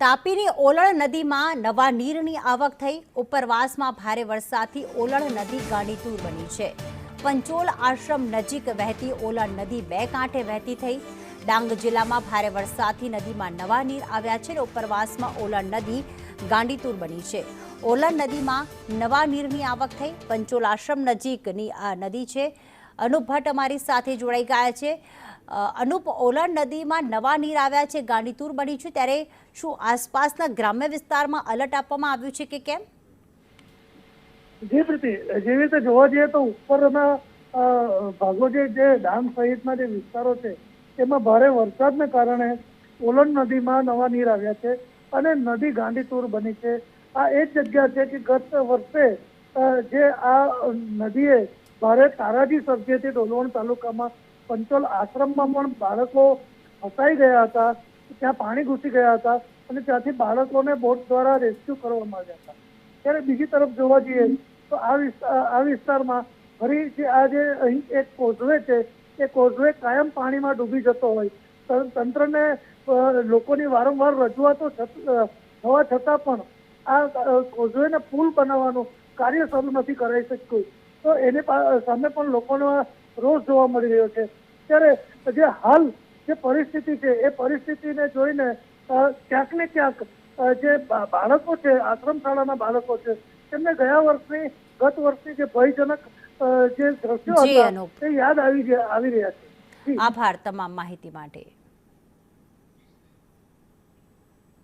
તાપીની ઓલણ નદીમાં નવા નીરની આવક થઈ। ઉપરવાસમાં ભારે વરસાદથી ઓલણ નદી ગાંડીતુર બની છે। પંચોલ આશ્રમ નજીક વહેતી ઓલણ નદી બે કાંઠે વહેતી થઈ। ડાંગ જિલ્લામાં ભારે વરસાદથી નદીમાં નવા નીર આવ્યા છે। ઉપરવાસમાં ઓલણ નદી ગાંડીતુર બની છે। ઓલણ નદીમાં નવા નીરની આવક થઈ। પંચોલ આશ્રમ નજીકની આ નદી છે। અનુપ ભટ્ટ અમારી સાથે જોડાઈ ગયા છે। અનુપ, ઓલણ નદીમાં નવા નીર આવ્યા છે, ગાંડીતુર બની છે, ત્યારે શું આસપાસના ગ્રામ્ય વિસ્તારમાં એલર્ટ આપવામાં આવ્યું છે કે કેમ? જે રીતે જોવા જઈએ તો ઉપરના ભાગો જે ડાંગ સહિતના જે વિસ્તારો છે તેમાં ભારે વરસાદને કારણે ઓલણ નદીમાં નવા નીર આવ્યા છે અને નદી ગાંડીતુર બની છે। આ એ જ જગ્યા છે કે ગત વર્ષે જે આ નદીએ ભારે તારાજી સર્જી હતી। ડોલવણ તાલુકામાં પંચોલ આશ્રમમાં પણ બાળકો ફસાઈ ગયા હતા, ત્યાં પાણી ઘૂસી ગયા હતા અને ત્યાંથી બાળકોને બોટ દ્વારા રેસ્ક્યુ કરવામાં આવ્યા હતા। ત્યારે બીજી તરફ જોવા જઈએ તો આ વિસ્તારમાં ફરી જે અહીં એક કોઝવે છે, એ કોઝવે કાયમ પાણીમાં ડૂબી જતો હોય। તંત્રને લોકોની વારંવાર રજૂઆતો થવા છતાં પણ આ કોઝવેને પુલ બનાવવાનું કાર્ય શરૂ નથી કરાઈ શક્યું। તો એને સામે પણ લોકોનો રોષ જોવા મળી રહ્યો છે। ત્યારે જે હાલ જે પરિસ્થિતિ છે એ પરિસ્થિતિને જોઈને ક્યાંક ને ક્યાંક જે બાળકો છે, આશ્રમ શાળાના બાળકો છે, તેમને ગત વર્ષની જે ભયજનક જે દ્રશ્યો હતા તે યાદ આવી રહ્યા છે। આભાર તમામ માહિતી માટે।